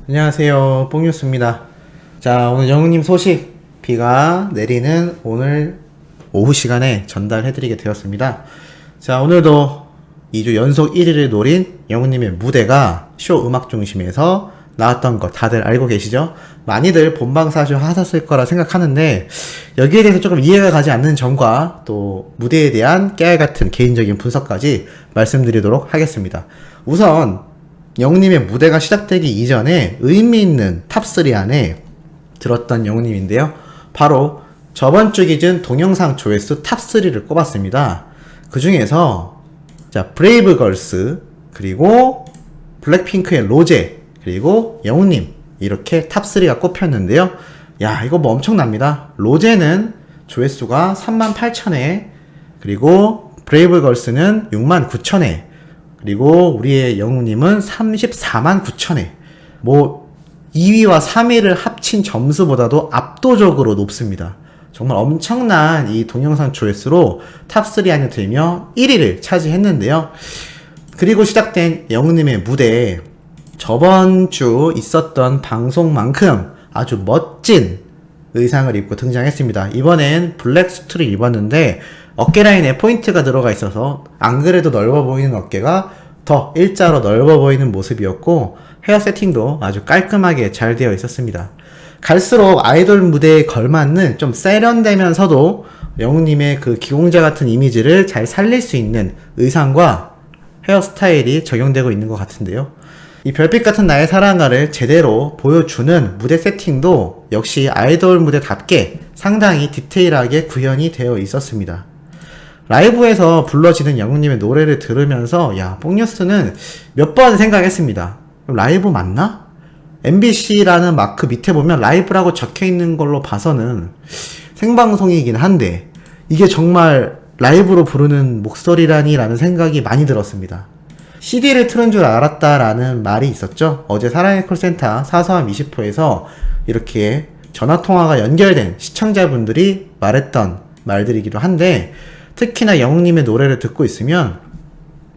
안녕하세요, 뽕뉴스입니다. 자, 오늘 영웅님 소식, 비가 내리는 오늘 오후 시간에 전달해드리게 되었습니다. 자, 오늘도 2주 연속 1위를 노린 영웅님의 무대가 쇼 음악 중심에서 나왔던 거 다들 알고 계시죠? 많이들 본방사수 하셨을 거라 생각하는데 여기에 대해서 조금 이해가 가지 않는 점과 또 무대에 대한 깨알같은 개인적인 분석까지 말씀드리도록 하겠습니다. 우선 영웅님의 무대가 시작되기 이전에 의미 있는 탑3 안에 들었던 영웅님인데요. 바로 저번 주 기준 동영상 조회수 탑3를 꼽았습니다. 그 중에서 자, 브레이브걸스, 그리고 블랙핑크의 로제, 그리고 영웅님, 이렇게 탑3가 꼽혔는데요. 야, 이거 뭐 엄청납니다. 로제는 조회수가 38,000회, 그리고 브레이브걸스는 69,000회, 그리고 우리의 영웅님은 349,000회. 뭐 2위와 3위를 합친 점수보다도 압도적으로 높습니다. 정말 엄청난 이 동영상 조회수로 탑3 안에 들며 1위를 차지했는데요. 그리고 시작된 영웅님의 무대에 저번 주 있었던 방송만큼 아주 멋진 의상을 입고 등장했습니다. 이번엔 블랙 수트를 입었는데 어깨 라인에 포인트가 들어가 있어서 안 그래도 넓어 보이는 어깨가 더 일자로 넓어 보이는 모습이었고, 헤어 세팅도 아주 깔끔하게 잘 되어 있었습니다. 갈수록 아이돌 무대에 걸맞는 좀 세련되면서도 영웅님의 그 기공자 같은 이미지를 잘 살릴 수 있는 의상과 헤어스타일이 적용되고 있는 것 같은데요. 이 별빛 같은 나의 사랑아를 제대로 보여주는 무대 세팅도 역시 아이돌 무대답게 상당히 디테일하게 구현이 되어 있었습니다. 라이브에서 불러지는 영웅님의 노래를 들으면서 야, 뽕뉴스는 몇 번 생각했습니다. 라이브 맞나? MBC라는 마크 밑에 보면 라이브라고 적혀있는 걸로 봐서는 생방송이긴 한데 이게 정말 라이브로 부르는 목소리라니 라는 생각이 많이 들었습니다. CD를 틀은 줄 알았다라는 말이 있었죠. 어제 사랑의 콜센터 사서함 20호에서 이렇게 전화통화가 연결된 시청자분들이 말했던 말들이기도 한데, 특히나 영웅님의 노래를 듣고 있으면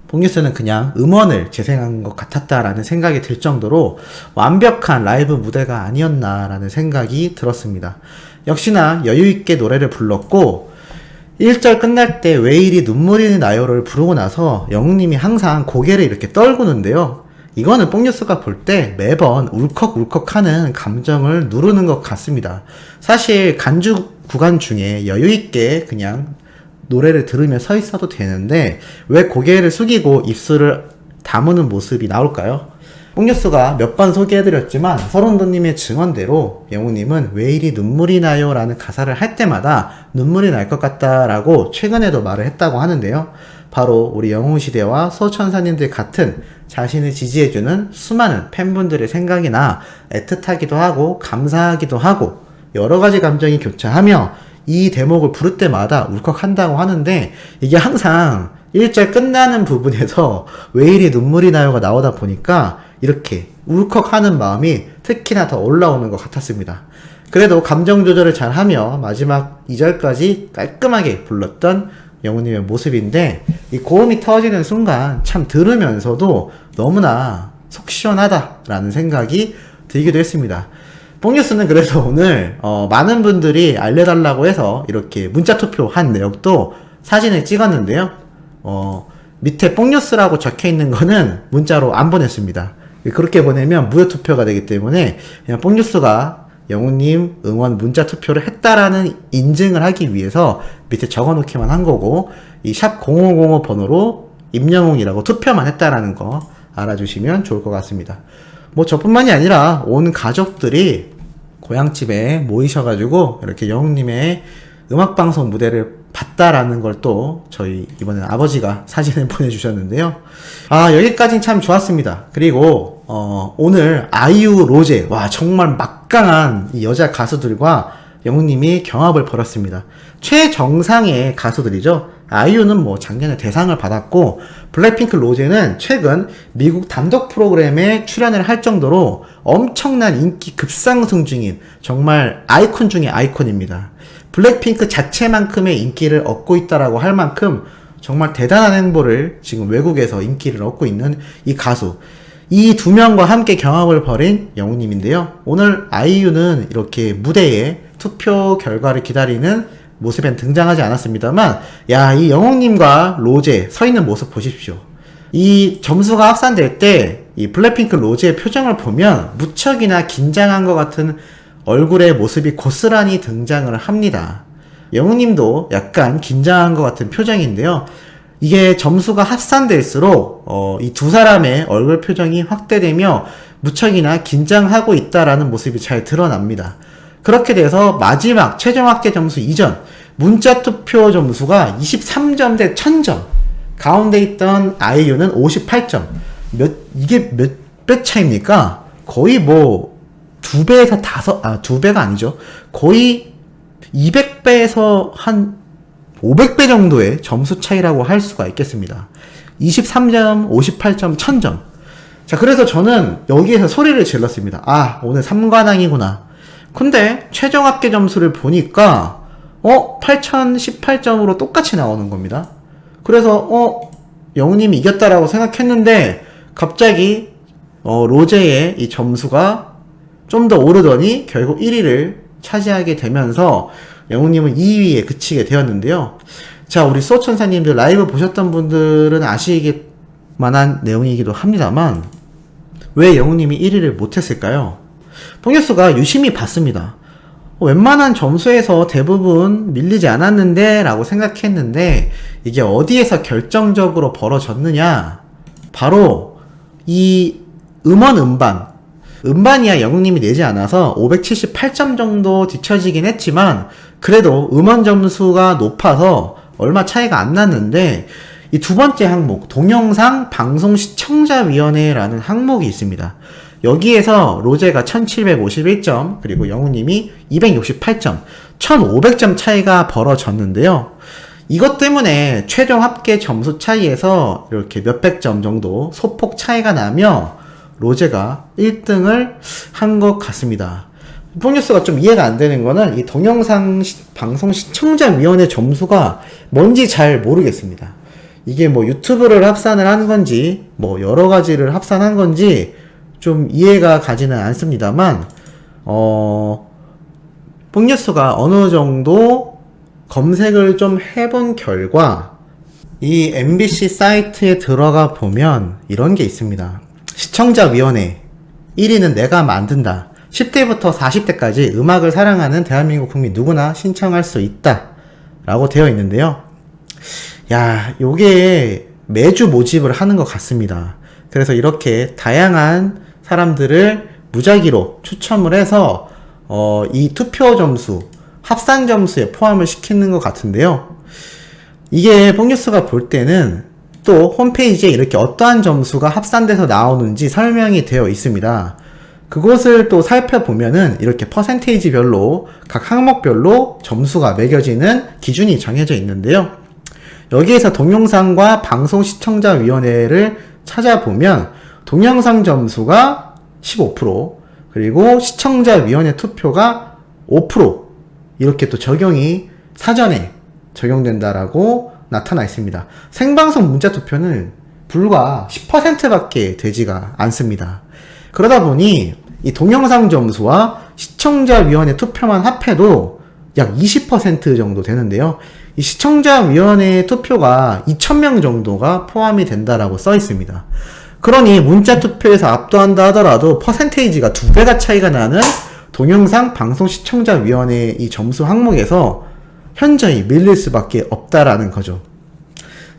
뽕뉴스는 그냥 음원을 재생한 것 같았다라는 생각이 들 정도로 완벽한 라이브 무대가 아니었나라는 생각이 들었습니다. 역시나 여유있게 노래를 불렀고 1절 끝날 때 왜 이리 눈물이 나요를 부르고 나서 영웅님이 항상 고개를 이렇게 떨구는데요. 이거는 뽕뉴스가 볼 때 매번 울컥울컥하는 감정을 누르는 것 같습니다. 사실 간주 구간 중에 여유있게 그냥 노래를 들으며 서 있어도 되는데 왜 고개를 숙이고 입술을 다무는 모습이 나올까요? 뽕뉴스가 몇 번 소개해드렸지만 서른도님의 증언대로 영웅님은 왜 이리 눈물이 나요 라는 가사를 할 때마다 눈물이 날 것 같다라고 최근에도 말을 했다고 하는데요. 바로 우리 영웅시대와 소천사님들 같은 자신을 지지해주는 수많은 팬분들의 생각이 나 애틋하기도 하고 감사하기도 하고 여러가지 감정이 교차하며 이 대목을 부를 때마다 울컥한다고 하는데, 이게 항상 1절 끝나는 부분에서 왜 이리 눈물이 나요가 나오다 보니까 이렇게 울컥하는 마음이 특히나 더 올라오는 것 같았습니다. 그래도 감정 조절을 잘 하며 마지막 2절까지 깔끔하게 불렀던 영웅님의 모습인데, 이 고음이 터지는 순간 참 들으면서도 너무나 속 시원하다라는 생각이 들기도 했습니다. 뽕뉴스는 그래서 오늘 많은 분들이 알려달라고 해서 이렇게 문자 투표한 내역도 사진을 찍었는데요. 밑에 뽕뉴스라고 적혀있는 거는 문자로 안 보냈습니다. 그렇게 보내면 무효 투표가 되기 때문에 그냥 뽕뉴스가 영웅님 응원 문자 투표를 했다라는 인증을 하기 위해서 밑에 적어놓기만 한 거고, 이 샵 0505 번호로 임영웅이라고 투표만 했다라는 거 알아주시면 좋을 것 같습니다. 뭐 저뿐만이 아니라 온 가족들이 고향집에 모이셔가지고 이렇게 영웅님의 음악방송 무대를 봤다라는 걸 또 저희 이번엔 아버지가 사진을 보내주셨는데요. 아, 여기까진 참 좋았습니다. 그리고 오늘 아이유, 로제, 와 정말 막강한 이 여자 가수들과 영웅님이 경합을 벌였습니다. 최정상의 가수들이죠. 아이유는 뭐 작년에 대상을 받았고, 블랙핑크 로제는 최근 미국 단독 프로그램에 출연을 할 정도로 엄청난 인기 급상승 중인 정말 아이콘 중의 아이콘입니다. 블랙핑크 자체만큼의 인기를 얻고 있다라고 할 만큼 정말 대단한 행보를 지금 외국에서 인기를 얻고 있는 이 가수. 이 두 명과 함께 경합을 벌인 영웅님인데요. 오늘 아이유는 이렇게 무대에 투표 결과를 기다리는 모습엔 등장하지 않았습니다만, 야, 이 영웅님과 로제 서 있는 모습 보십시오. 이 점수가 합산될 때 이 블랙핑크 로제의 표정을 보면 무척이나 긴장한 것 같은 얼굴의 모습이 고스란히 등장을 합니다. 영웅님도 약간 긴장한 것 같은 표정인데요. 이게 점수가 합산될수록 이 두 사람의 얼굴 표정이 확대되며 무척이나 긴장하고 있다라는 모습이 잘 드러납니다. 그렇게 돼서 마지막 최종 합계 점수 이전 문자 투표 점수가 23점 대 1000점, 가운데 있던 아이유는 58점. 이게 몇 배 차입니까? 거의 뭐 2배에서 2배가 아니죠. 거의 200배에서 한 500배 정도의 점수 차이라고 할 수가 있겠습니다. 23점, 58점, 1000점. 자, 그래서 저는 여기에서 소리를 질렀습니다. 아, 오늘 3관왕이구나. 근데 최종 합계 점수를 보니까 8018점으로 똑같이 나오는 겁니다. 그래서 영웅님이 이겼다라고 생각했는데 갑자기 로제의 이 점수가 좀 더 오르더니 결국 1위를 차지하게 되면서 영웅님은 2위에 그치게 되었는데요. 자, 우리 수호천사님들 라이브 보셨던 분들은 아시게 만한 내용이기도 합니다만, 왜 영웅님이 1위를 못했을까요? 뽕뉴스가 유심히 봤습니다. 웬만한 점수에서 대부분 밀리지 않았는데 라고 생각했는데, 이게 어디에서 결정적으로 벌어졌느냐, 바로 이 음반이야 영웅님이 내지 않아서 578점 정도 뒤처지긴 했지만 그래도 음원 점수가 높아서 얼마 차이가 안 났는데, 이 두 번째 항목 동영상 방송 시청자위원회라는 항목이 있습니다. 여기에서 로제가 1751점, 그리고 영웅님이 268점, 1500점 차이가 벌어졌는데요. 이것 때문에 최종 합계 점수 차이에서 이렇게 몇백 점 정도 소폭 차이가 나며 로제가 1등을 한 것 같습니다. 뽕뉴스가 좀 이해가 안 되는 거는 이 동영상 방송 시청자위원회 점수가 뭔지 잘 모르겠습니다. 이게 뭐 유튜브를 합산을 한 건지 뭐 여러 가지를 합산한 건지 좀 이해가 가지는 않습니다만, 뽕뉴스가 어느 정도 검색을 좀 해본 결과 이 MBC 사이트에 들어가 보면 이런 게 있습니다. 시청자위원회 1위는 내가 만든다. 10대부터 40대까지 음악을 사랑하는 대한민국 국민 누구나 신청할 수 있다 라고 되어 있는데요. 야, 요게 매주 모집을 하는 것 같습니다. 그래서 이렇게 다양한 사람들을 무작위로 추첨을 해서 이 투표 점수, 합산 점수에 포함을 시키는 것 같은데요. 이게 뽕뉴스가 볼 때는 또 홈페이지에 이렇게 어떠한 점수가 합산돼서 나오는지 설명이 되어 있습니다. 그것을 또 살펴보면은 이렇게 퍼센테이지별로 각 항목별로 점수가 매겨지는 기준이 정해져 있는데요. 여기에서 동영상과 방송 시청자위원회를 찾아보면 동영상 점수가 15%, 그리고 시청자위원회 투표가 5% 이렇게 또 적용이 사전에 적용된다라고 나타나 있습니다. 생방송 문자 투표는 불과 10%밖에 되지가 않습니다. 그러다 보니 이 동영상 점수와 시청자위원회 투표만 합해도 약 20% 정도 되는데요. 이 시청자위원회 투표가 2000명 정도가 포함이 된다라고 써 있습니다. 그러니 문자 투표에서 압도한다 하더라도 퍼센테이지가 2배가 차이가 나는 동영상 방송 시청자위원회 이 점수 항목에서 현저히 밀릴 수밖에 없다라는 거죠.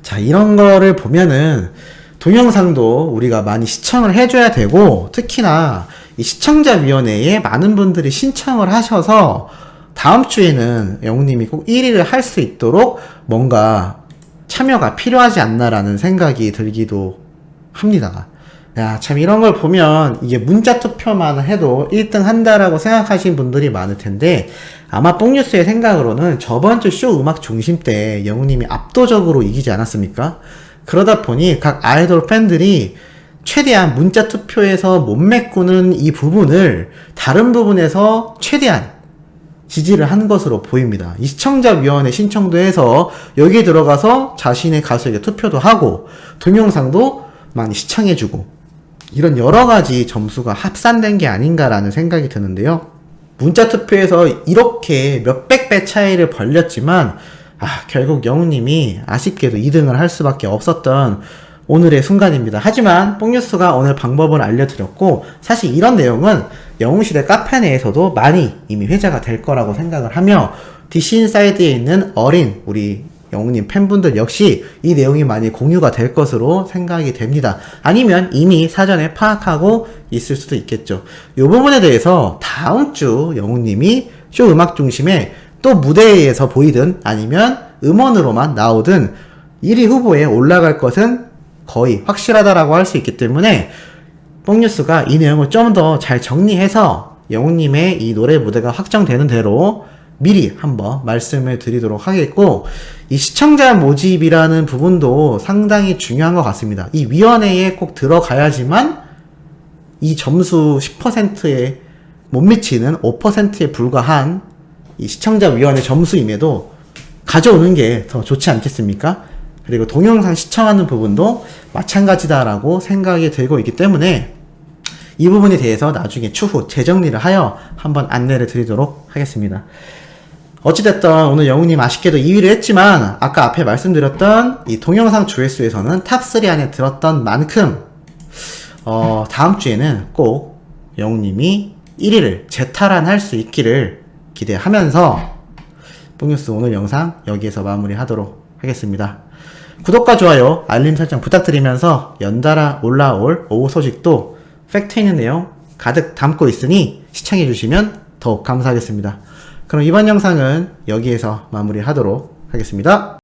자, 이런 거를 보면은 동영상도 우리가 많이 시청을 해줘야 되고, 특히나 이 시청자위원회에 많은 분들이 신청을 하셔서 다음 주에는 영웅님이 꼭 1위를 할 수 있도록 뭔가 참여가 필요하지 않나라는 생각이 들기도 합니다. 야, 참 이런 걸 보면 이게 문자 투표만 해도 1등 한다라고 생각하시는 분들이 많을 텐데, 아마 뽕뉴스의 생각으로는 저번 주 쇼 음악 중심 때 영웅님이 압도적으로 이기지 않았습니까? 그러다 보니 각 아이돌 팬들이 최대한 문자 투표에서 못 메꾸는 이 부분을 다른 부분에서 최대한 지지를 한 것으로 보입니다. 이 시청자위원회 신청도 해서 여기에 들어가서 자신의 가수에게 투표도 하고 동영상도 많이 시청해주고, 이런 여러 가지 점수가 합산된 게 아닌가라는 생각이 드는데요. 문자 투표에서 이렇게 몇백 배 차이를 벌렸지만 결국 영웅님이 아쉽게도 2등을 할 수밖에 없었던 오늘의 순간입니다. 하지만 뽕뉴스가 오늘 방법을 알려드렸고, 사실 이런 내용은 영웅시대 카페 내에서도 많이 이미 회자가 될 거라고 생각을 하며, DC인사이드에 있는 어린 우리 영웅님 팬분들 역시 이 내용이 많이 공유가 될 것으로 생각이 됩니다. 아니면 이미 사전에 파악하고 있을 수도 있겠죠. 이 부분에 대해서 다음 주 영웅님이 쇼 음악 중심에 또 무대에서 보이든 아니면 음원으로만 나오든 1위 후보에 올라갈 것은 거의 확실하다라고 할 수 있기 때문에 뽕뉴스가 이 내용을 좀 더 잘 정리해서 영웅님의 이 노래 무대가 확정되는 대로 미리 한번 말씀을 드리도록 하겠고, 이 시청자 모집이라는 부분도 상당히 중요한 것 같습니다. 이 위원회에 꼭 들어가야지만 이 점수 10%에 못 미치는 5%에 불과한 이 시청자위원회 점수임에도 가져오는 게 더 좋지 않겠습니까? 그리고 동영상 시청하는 부분도 마찬가지다라고 생각이 들고 있기 때문에 이 부분에 대해서 나중에 추후 재정리를 하여 한번 안내를 드리도록 하겠습니다. 어찌됐든 오늘 영웅님 아쉽게도 2위를 했지만 아까 앞에 말씀드렸던 이 동영상 조회수에서는 탑3 안에 들었던 만큼 다음 주에는 꼭 영웅님이 1위를 재탈환할 수 있기를 기대하면서 뽕뉴스 오늘 영상 여기에서 마무리하도록 하겠습니다. 구독과 좋아요, 알림 설정 부탁드리면서 연달아 올라올 오후 소식도 팩트 있는 내용 가득 담고 있으니 시청해주시면 더욱 감사하겠습니다. 그럼 이번 영상은 여기에서 마무리하도록 하겠습니다.